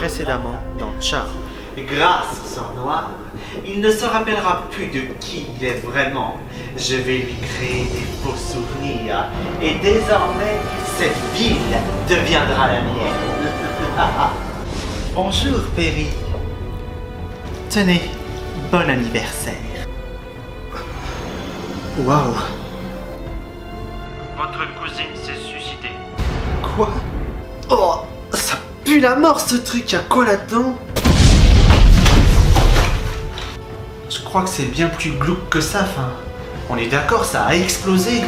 précédemment dans Charme. Grâce au sort noir, il ne se rappellera plus de qui il est vraiment. Je vais lui créer des faux souvenirs et désormais, cette ville deviendra la mienne. Bonjour, Perry. Tenez, bon anniversaire. Waouh. Votre cousine s'est suicidée. Quoi? Oh, ça pue la mort ce truc, y'a quoi là-dedans? Je crois que c'est bien plus glauque que ça, enfin. On est d'accord, ça a explosé.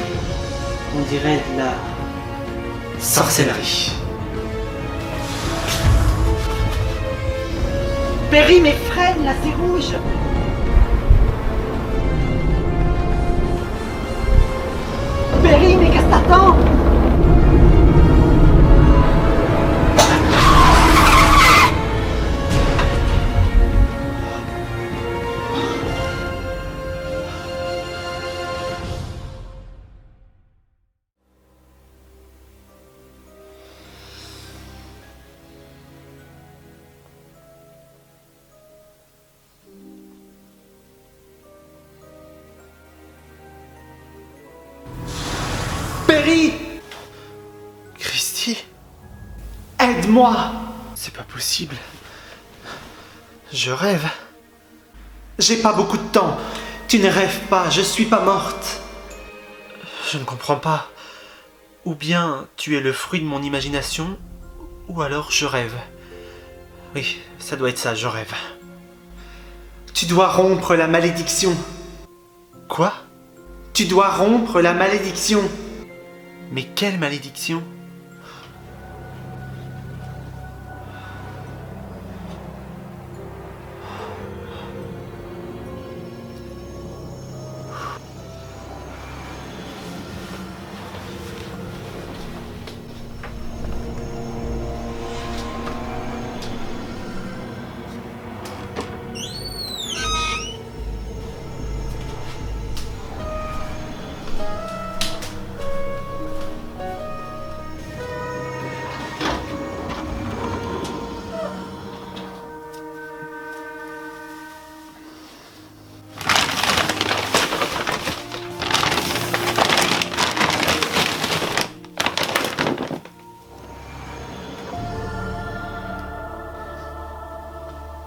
On dirait de la Sorcellerie. Perry, mais freine, là c'est rouge. Perry, mais qu'est-ce que t'attends? Perry! Christy? Aide-moi! C'est pas possible. Je rêve. J'ai pas beaucoup de temps. Tu ne rêves pas, je suis pas morte. Je ne comprends pas. Ou bien tu es le fruit de mon imagination, ou alors je rêve. Oui, ça doit être ça, je rêve. Tu dois rompre la malédiction. Quoi? Tu dois rompre la malédiction. Mais quelle malédiction?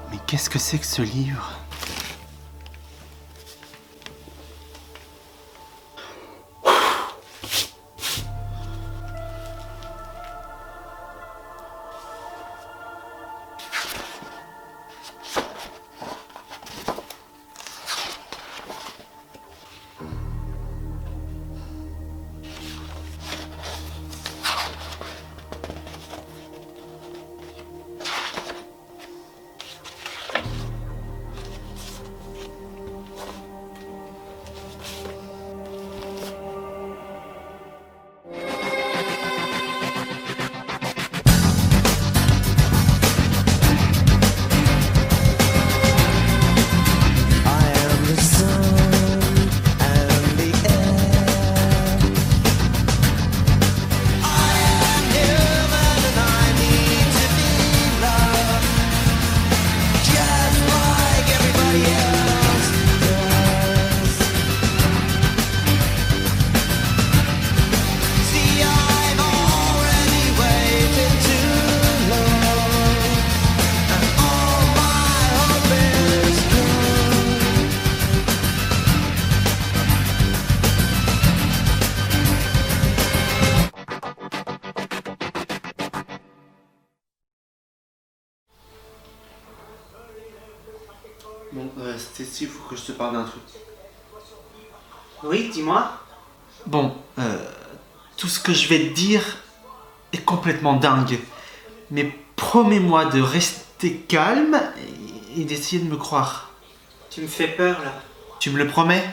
Mais qu'est-ce que c'est que ce livre? Bon, Stacy, il faut que je te parle d'un truc. Oui, dis-moi. Bon, tout ce que je vais te dire est complètement dingue. Mais promets-moi de rester calme et d'essayer de me croire. Tu me fais peur là. Tu me le promets?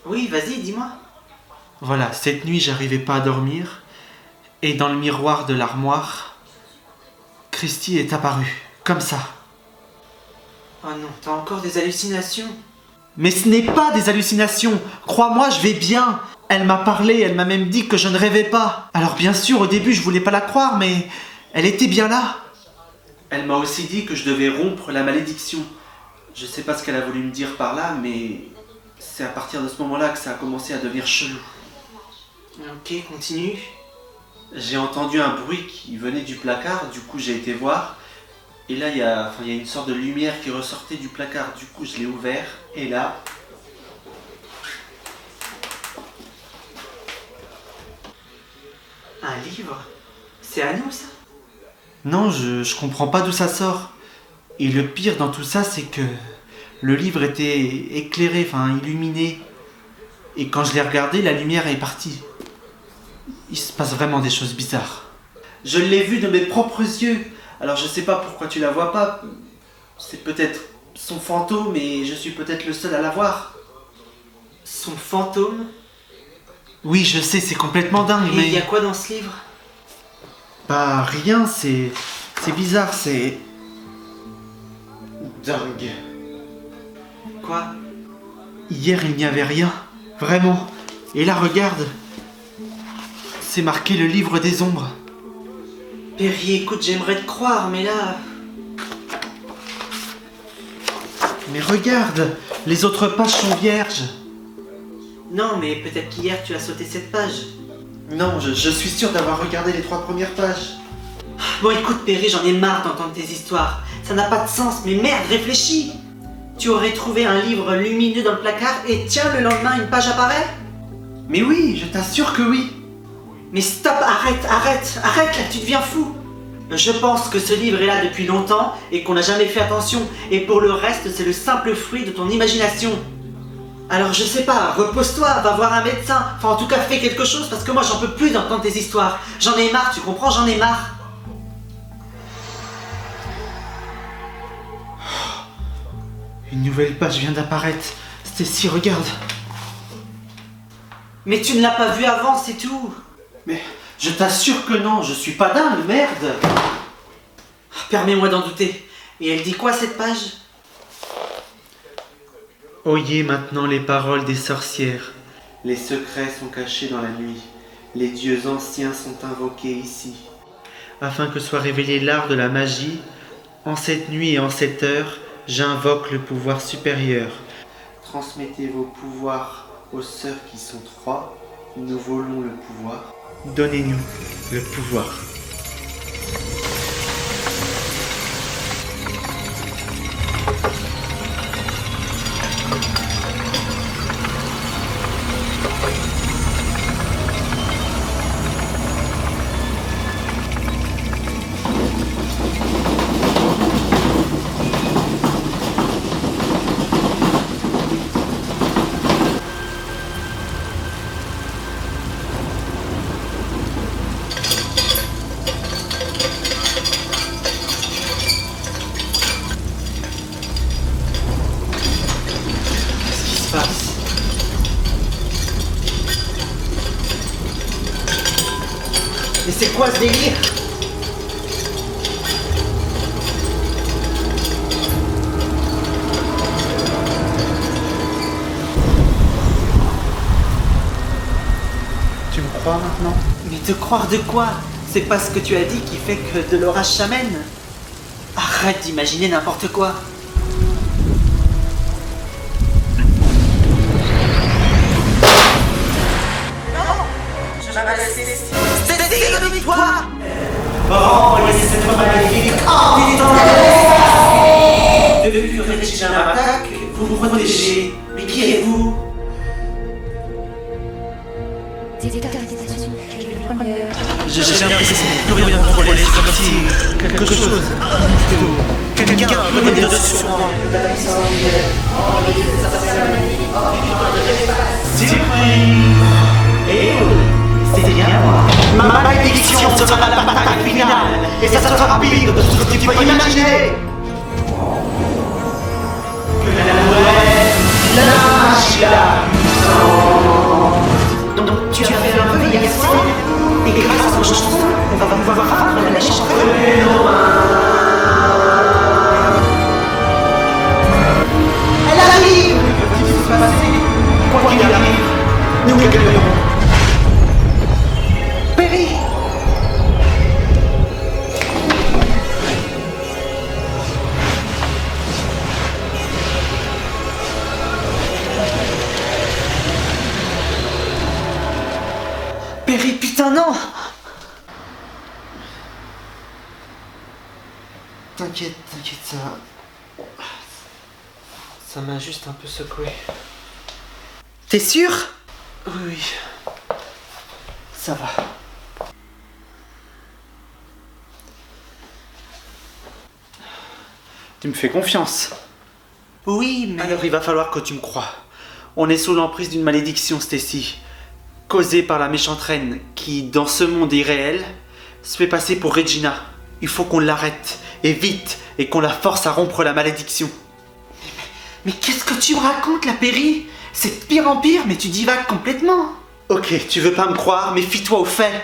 Oui, vas-y, dis-moi. Voilà, cette nuit, j'arrivais pas à dormir. Et dans le miroir de l'armoire, Christy est apparue, comme ça. Oh non, t'as encore des hallucinations. Mais ce n'est pas des hallucinations. Crois-moi, je vais bien. Elle m'a parlé, elle m'a même dit que je ne rêvais pas. Alors bien sûr, au début, je voulais pas la croire, mais elle était bien là. Elle m'a aussi dit que je devais rompre la malédiction. Je sais pas ce qu'elle a voulu me dire par là, mais c'est à partir de ce moment-là que ça a commencé à devenir chelou. Ok, continue. J'ai entendu un bruit qui venait du placard, du coup j'ai été voir. Et là, il y a une sorte de lumière qui ressortait du placard. Du coup, je l'ai ouvert. Et là... Un livre? C'est à nous, ça? Non, je comprends pas d'où ça sort. Et le pire dans tout ça, c'est que le livre était éclairé, illuminé. Et quand je l'ai regardé, la lumière est partie. Il se passe vraiment des choses bizarres. Je l'ai vu de mes propres yeux. Alors je sais pas pourquoi tu la vois pas. C'est peut-être son fantôme et je suis peut-être le seul à la voir. Son fantôme? Oui, je sais, c'est complètement dingue, Et mais... il y a quoi dans ce livre? Bah rien, c'est bizarre, c'est... dingue. Quoi? Hier, il n'y avait rien. Vraiment. Et là, regarde. C'est marqué le livre des ombres. Perry, écoute, j'aimerais te croire, mais là... Mais regarde, les autres pages sont vierges. Non, mais peut-être qu'hier tu as sauté cette page. Non, je suis sûr d'avoir regardé les 3 premières pages. Bon, écoute, Perry, j'en ai marre d'entendre tes histoires. Ça n'a pas de sens, mais merde, réfléchis. Tu aurais trouvé un livre lumineux dans le placard et tiens, le lendemain, une page apparaît? Mais oui, je t'assure que oui. Mais stop, arrête, là, tu deviens fou. Je pense que ce livre est là depuis longtemps et qu'on n'a jamais fait attention. Et pour le reste, c'est le simple fruit de ton imagination. Alors je sais pas, repose-toi, va voir un médecin. Enfin, en tout cas, fais quelque chose parce que moi, j'en peux plus d'entendre tes histoires. J'en ai marre, tu comprends, j'en ai marre. Une nouvelle page vient d'apparaître. Stacy, regarde. Mais tu ne l'as pas vu avant, c'est tout. Mais je t'assure que non, je suis pas dingue, merde. Permets-moi d'en douter. Et elle dit quoi, cette page? Oyez maintenant les paroles des sorcières. Les secrets sont cachés dans la nuit. Les dieux anciens sont invoqués ici. Afin que soit révélé l'art de la magie, en cette nuit et en cette heure, j'invoque le pouvoir supérieur. Transmettez vos pouvoirs aux sœurs qui sont 3. Nous volons le pouvoir. Donnez-nous le pouvoir. Mais c'est quoi ce délire? Tu me crois maintenant? Mais te croire de quoi? C'est pas ce que tu as dit qui fait que de l'orage s'amène. Arrête d'imaginer n'importe quoi. Toi! Envoyez cette fois maléfique hors du temps! Depuis que Regina m'attaque, vous vous protégez. Mais qui êtes-vous? J'ai l'impression de plus rien contrôler, c'est comme si quelque chose, quelqu'un venait de sur moi. C'est rien moi. Ma malédiction sera la bataille finale. Et ça sera pire de tout ce que tu peux imaginer. Que la nouvelle lâche la puissance. Donc tu as fait un vœu hier soir. Et grâce aux chansons, on va pouvoir vaincre la chanson. Elle arrive. Que peut-il se passer? Quoi qu'il arrive, nous gagnerons. T'inquiète, ça m'a juste un peu secoué. T'es sûr? Oui. Ça va. Tu me fais confiance. Oui, mais... Alors il va falloir que tu me croies. On est sous l'emprise d'une malédiction, Stacy, causée par la méchante reine qui, dans ce monde irréel, se fait passer pour Regina. Il faut qu'on l'arrête, et vite, et qu'on la force à rompre la malédiction. Mais qu'est-ce que tu me racontes, la Perry? C'est de pire en pire, mais tu divagues complètement. Ok, tu veux pas me croire, mais fie-toi aux faits.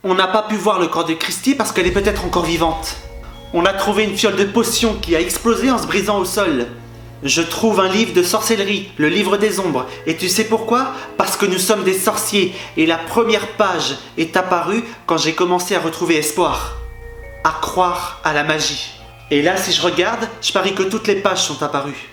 On n'a pas pu voir le corps de Christy parce qu'elle est peut-être encore vivante. On a trouvé une fiole de potion qui a explosé en se brisant au sol. Je trouve un livre de sorcellerie, le livre des ombres. Et tu sais pourquoi? Parce que nous sommes des sorciers. Et la première page est apparue quand j'ai commencé à retrouver espoir. À croire à la magie. Et là, si je regarde, je parie que toutes les pages sont apparues.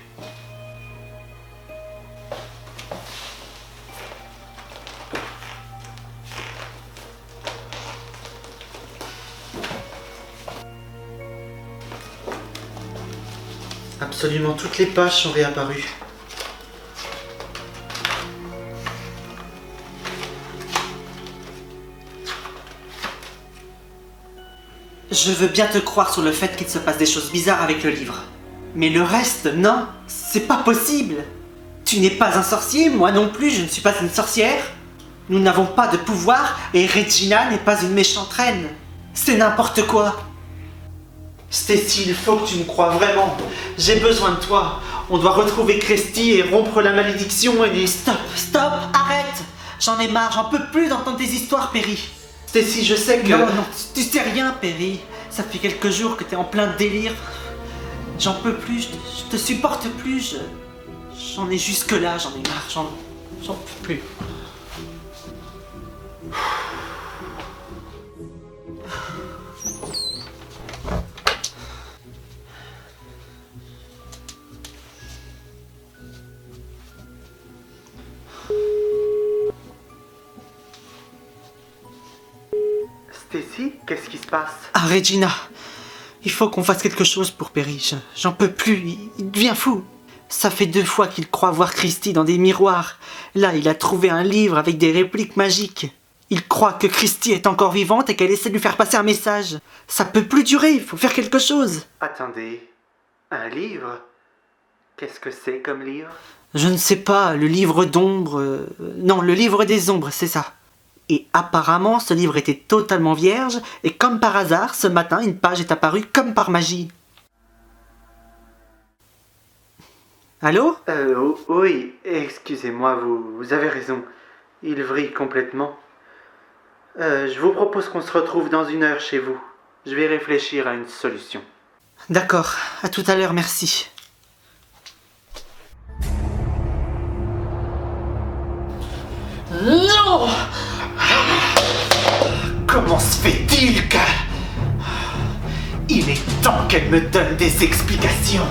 Absolument toutes les pages sont réapparues. Je veux bien te croire sur le fait qu'il se passe des choses bizarres avec le livre. Mais le reste, non, c'est pas possible. Tu n'es pas un sorcier, moi non plus, je ne suis pas une sorcière. Nous n'avons pas de pouvoir et Regina n'est pas une méchante reine. C'est n'importe quoi. Stacy, il faut que tu me crois vraiment. J'ai besoin de toi. On doit retrouver Christy et rompre la malédiction et... Stop, arrête. J'en ai marre, j'en peux plus d'entendre tes histoires, Perry. Stacy, je sais que... Non, tu sais rien, Perry. Ça fait quelques jours que t'es en plein délire. J'en peux plus, je te supporte plus. J'en ai jusque là, j'en ai marre, j'en peux plus. Stacy, qu'est-ce qui se passe? Ah, Regina, il faut qu'on fasse quelque chose pour Perry. J'en peux plus, il devient fou. Ça fait 2 fois qu'il croit voir Christy dans des miroirs. Là, il a trouvé un livre avec des répliques magiques. Il croit que Christy est encore vivante et qu'elle essaie de lui faire passer un message. Ça peut plus durer, il faut faire quelque chose. Attendez, un livre? Qu'est-ce que c'est comme livre? Je ne sais pas, le livre d'ombre... Non, le livre des ombres, c'est ça. Et apparemment, ce livre était totalement vierge, et comme par hasard, ce matin, une page est apparue comme par magie. Allô? Oui, excusez-moi, vous avez raison. Il vrille complètement. Je vous propose qu'on se retrouve dans 1 heure chez vous. Je vais réfléchir à une solution. D'accord, à tout à l'heure, merci. Non! Comment se fait-il que... Il est temps qu'elle me donne des explications.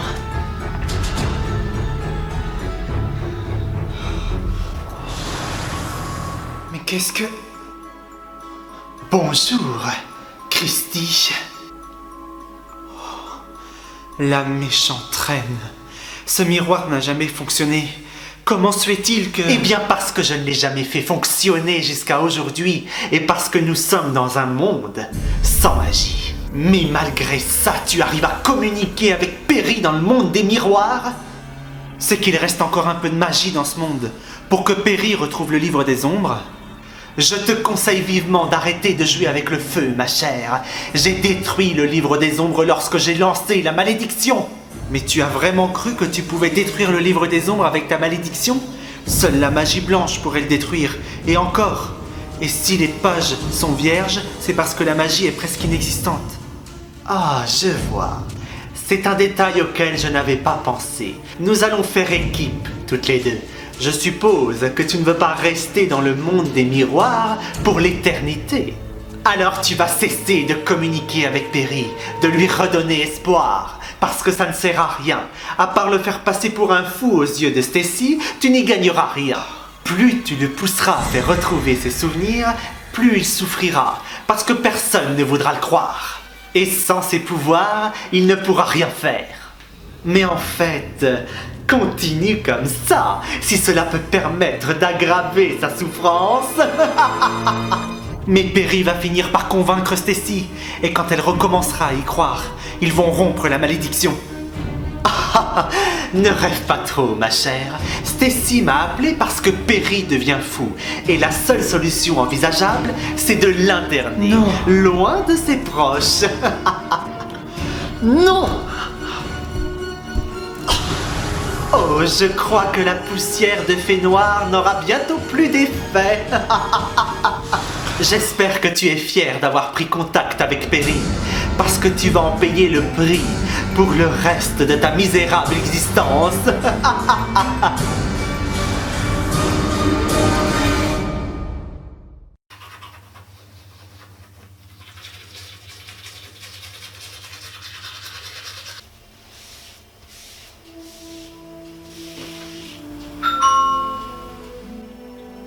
Mais qu'est-ce que... Bonjour, Christy. La méchante reine. Ce miroir n'a jamais fonctionné. Comment se fait-il que... Eh bien parce que je ne l'ai jamais fait fonctionner jusqu'à aujourd'hui, et parce que nous sommes dans un monde sans magie. Mais malgré ça, tu arrives à communiquer avec Perry dans le monde des miroirs? C'est qu'il reste encore un peu de magie dans ce monde, pour que Perry retrouve le livre des ombres. Je te conseille vivement d'arrêter de jouer avec le feu, ma chère. J'ai détruit le livre des ombres lorsque j'ai lancé la malédiction. Mais tu as vraiment cru que tu pouvais détruire le livre des ombres avec ta malédiction? Seule la magie blanche pourrait le détruire. Et encore. Et si les pages sont vierges, c'est parce que la magie est presque inexistante. Ah, je vois. C'est un détail auquel je n'avais pas pensé. Nous allons faire équipe, toutes les deux. Je suppose que tu ne veux pas rester dans le monde des miroirs pour l'éternité. Alors tu vas cesser de communiquer avec Perry, de lui redonner espoir, parce que ça ne sert à rien. À part le faire passer pour un fou aux yeux de Stacy, tu n'y gagneras rien. Plus tu le pousseras à faire retrouver ses souvenirs, plus il souffrira, parce que personne ne voudra le croire. Et sans ses pouvoirs, il ne pourra rien faire. Mais en fait, continue comme ça, si cela peut permettre d'aggraver sa souffrance. Mais Perry va finir par convaincre Stacy, et quand elle recommencera à y croire, ils vont rompre la malédiction. Ne rêve pas trop, ma chère. Stacy m'a appelé parce que Perry devient fou. Et la seule solution envisageable, c'est de l'interner, Non. loin de ses proches. Non! Oh, je crois que la poussière de fée noire n'aura bientôt plus d'effet. J'espère que tu es fier d'avoir pris contact avec Perry, parce que tu vas en payer le prix pour le reste de ta misérable existence.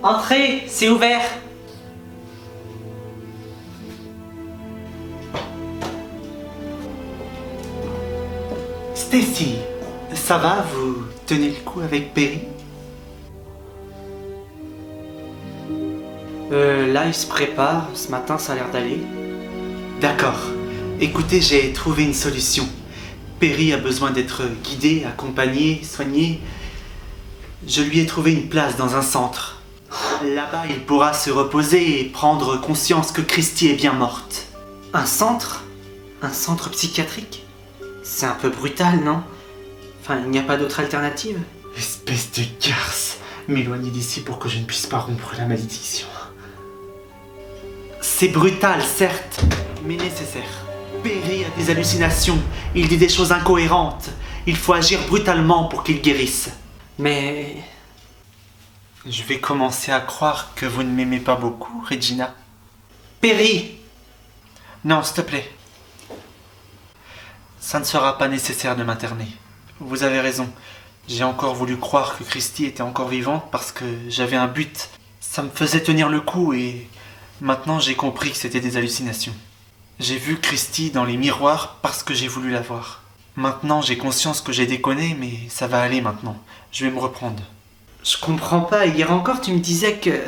Entrez, c'est ouvert. Stacy, ça va, vous tenez le coup avec Perry? Là, il se prépare. Ce matin, ça a l'air d'aller. D'accord. Écoutez, j'ai trouvé une solution. Perry a besoin d'être guidé, accompagné, soigné. Je lui ai trouvé une place dans un centre. Là-bas, il pourra se reposer et prendre conscience que Christy est bien morte. Un centre? Un centre psychiatrique? C'est un peu brutal, non? Enfin, il n'y a pas d'autre alternative? Espèce de garce. M'éloigner d'ici pour que je ne puisse pas rompre la malédiction. C'est brutal, certes, mais nécessaire. Perry a des hallucinations. Il dit des choses incohérentes. Il faut agir brutalement pour qu'il guérisse. Mais... Je vais commencer à croire que vous ne m'aimez pas beaucoup, Regina. Perry! Non, s'il te plaît. Ça ne sera pas nécessaire de m'interner. Vous avez raison. J'ai encore voulu croire que Christy était encore vivante parce que j'avais un but. Ça me faisait tenir le coup et maintenant j'ai compris que c'était des hallucinations. J'ai vu Christy dans les miroirs parce que j'ai voulu la voir. Maintenant j'ai conscience que j'ai déconné, mais ça va aller maintenant. Je vais me reprendre. Je comprends pas. Hier encore, tu me disais que...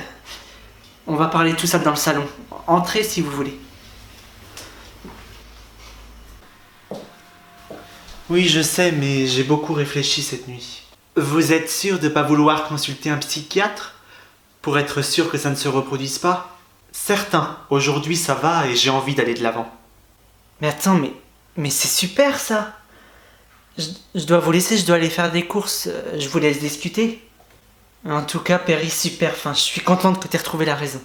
On va parler tout ça dans le salon. Entrez si vous voulez. Oui, je sais, mais j'ai beaucoup réfléchi cette nuit. Vous êtes sûr de ne pas vouloir consulter un psychiatre pour être sûr que ça ne se reproduise pas? Certain, aujourd'hui ça va et j'ai envie d'aller de l'avant. Mais attends, mais c'est super ça. Je dois vous laisser, je dois aller faire des courses. Je vous laisse discuter. En tout cas, Perry, super. Enfin, je suis contente que tu aies retrouvé la raison.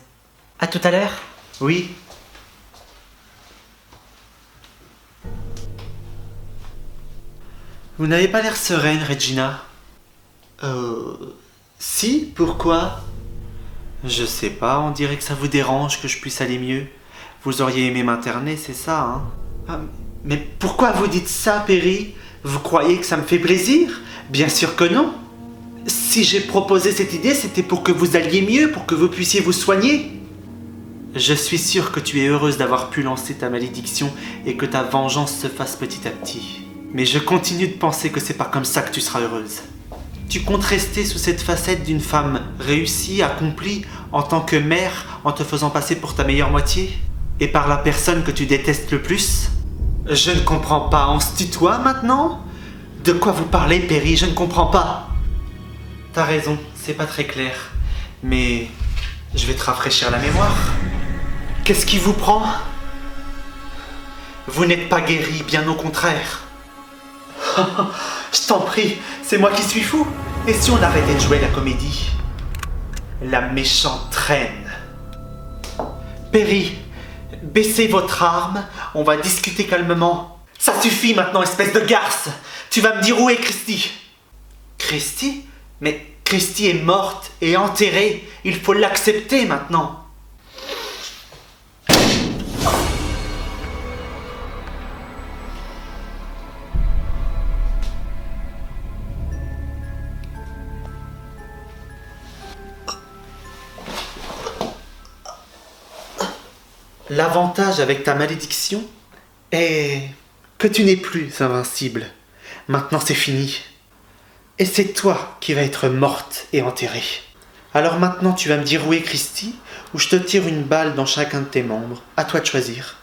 À tout à l'heure. Oui. Vous n'avez pas l'air sereine, Regina. Si, pourquoi? Je sais pas, on dirait que ça vous dérange que je puisse aller mieux. Vous auriez aimé m'interner, c'est ça, hein? Ah, mais pourquoi vous dites ça, Perry? Vous croyez que ça me fait plaisir? Bien sûr que non. Si j'ai proposé cette idée, c'était pour que vous alliez mieux, pour que vous puissiez vous soigner. Je suis sûr que tu es heureuse d'avoir pu lancer ta malédiction et que ta vengeance se fasse petit à petit. Mais je continue de penser que c'est pas comme ça que tu seras heureuse. Tu comptes rester sous cette facette d'une femme réussie, accomplie, en tant que mère, en te faisant passer pour ta meilleure moitié? Et par la personne que tu détestes le plus? Je ne comprends pas, on se tutoie maintenant? De quoi vous parlez, Perry? Je ne comprends pas. T'as raison, c'est pas très clair. Mais je vais te rafraîchir la mémoire. Qu'est-ce qui vous prend? Vous n'êtes pas guéri, bien au contraire. Je t'en prie, c'est moi qui suis fou. Et si on arrêtait de jouer la comédie? La méchante reine. Perry, baissez votre arme, on va discuter calmement. Ça suffit maintenant, espèce de garce. Tu vas me dire où est Christy? Christy? Mais Christy est morte et enterrée. Il faut l'accepter maintenant. L'avantage avec ta malédiction Et que tu n'es plus invincible. Maintenant c'est fini. Et c'est toi qui vas être morte et enterrée. Alors maintenant tu vas me dire où est Christy, ou je te tire une balle dans chacun de tes membres. À toi de choisir.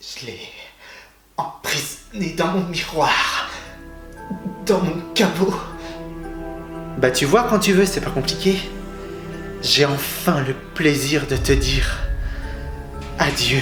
Je l'ai emprisonnée dans mon miroir. Dans mon caveau. Bah tu vois, quand tu veux, c'est pas compliqué. J'ai enfin le plaisir de te dire adieu.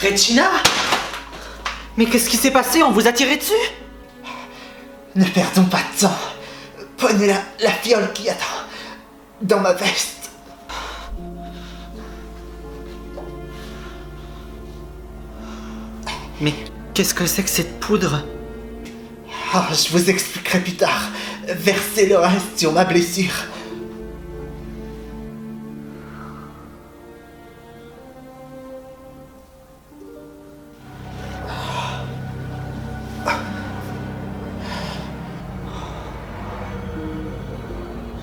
Regina? Mais qu'est-ce qui s'est passé? On vous a tiré dessus? Ne perdons pas de temps. Prenez la fiole qui attend dans ma veste. Mais qu'est-ce que c'est que cette poudre? Ah, je vous expliquerai plus tard. Versez le reste sur ma blessure.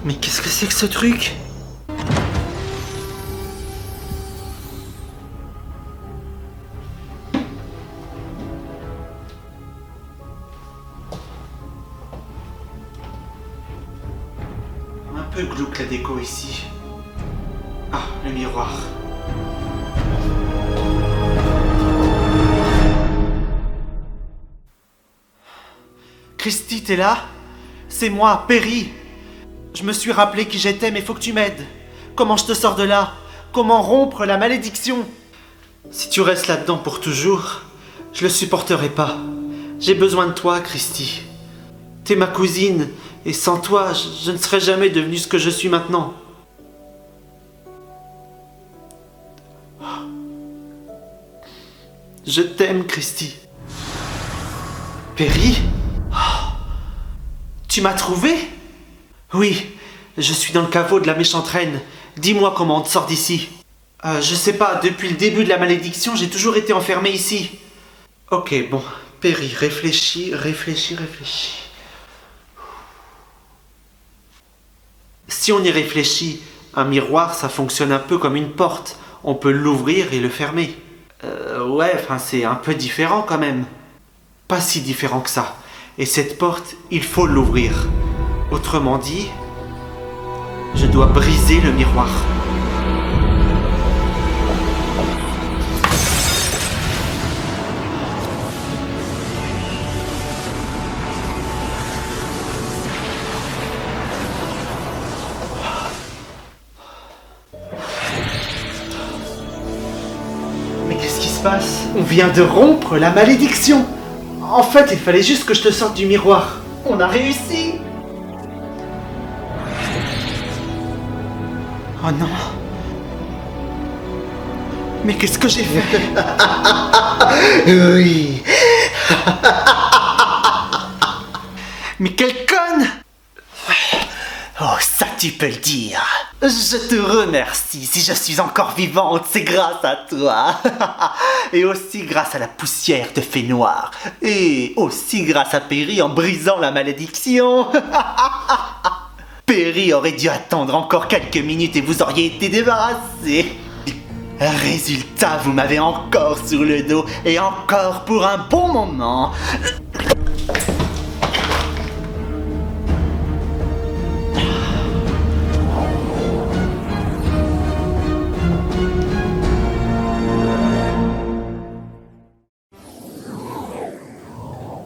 Mais qu'est-ce que c'est que ce truc? Un peu glauque la déco ici. Ah, le miroir. Christy, t'es là? C'est moi, Perry. Je me suis rappelé qui j'étais, mais faut que tu m'aides. Comment je te sors de là? Comment rompre la malédiction? Si tu restes là-dedans pour toujours, je le supporterai pas. J'ai besoin de toi, Christy. T'es ma cousine, et sans toi, je ne serais jamais devenu ce que je suis maintenant. Je t'aime, Christy. Perry? Tu m'as trouvé? Oui, je suis dans le caveau de la méchante reine. Dis-moi comment on te sort d'ici. Je sais pas, depuis le début de la malédiction, j'ai toujours été enfermé ici. Ok, bon. Perry, réfléchis. Si on y réfléchit, un miroir, ça fonctionne un peu comme une porte. On peut l'ouvrir et le fermer. Ouais, enfin, c'est un peu différent quand même. Pas si différent que ça. Et cette porte, il faut l'ouvrir. Autrement dit, je dois briser le miroir. Mais qu'est-ce qui se passe? On vient de rompre la malédiction. En fait, il fallait juste que je te sorte du miroir. On a réussi. Oh non. Mais qu'est-ce que j'ai fait? Oui. Mais quelle conne! Oh, ça tu peux le dire. Je te remercie. Si je suis encore vivante, c'est grâce à toi. Et aussi grâce à la poussière de fée noire. Et aussi grâce à Perry en brisant la malédiction. Perry aurait dû attendre encore quelques minutes et vous auriez été débarrassé. Résultat, vous m'avez encore sur le dos et encore pour un bon moment.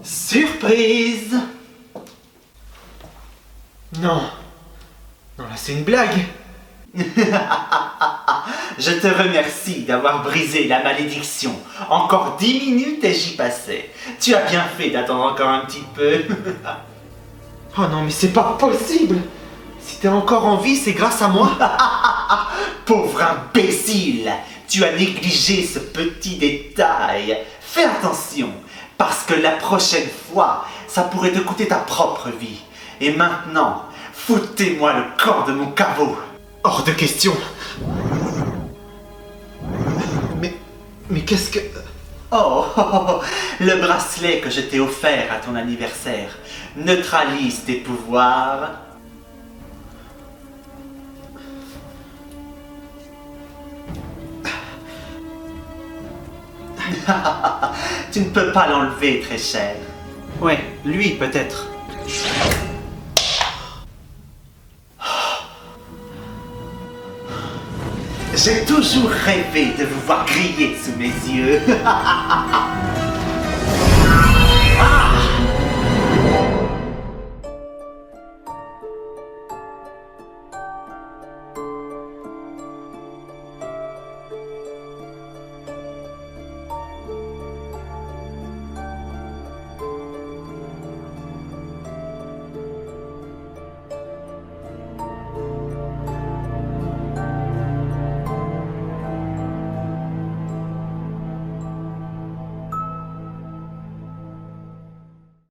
Surprise! Non. Non, là c'est une blague. Je te remercie d'avoir brisé la malédiction. Encore 10 minutes et j'y passais. Tu as bien fait d'attendre encore un petit peu. Oh non, mais c'est pas possible! Si t'es encore en vie, c'est grâce à moi. Pauvre imbécile, tu as négligé ce petit détail. Fais attention. Parce que la prochaine fois, ça pourrait te coûter ta propre vie. Et maintenant, foutez-moi le corps de mon caveau. Hors de question. Mais qu'est-ce que... Oh, oh, oh, oh, le bracelet que je t'ai offert à ton anniversaire neutralise tes pouvoirs. Tu ne peux pas l'enlever, très cher. Ouais, lui peut-être. J'ai toujours rêvé de vous voir griller sous mes yeux.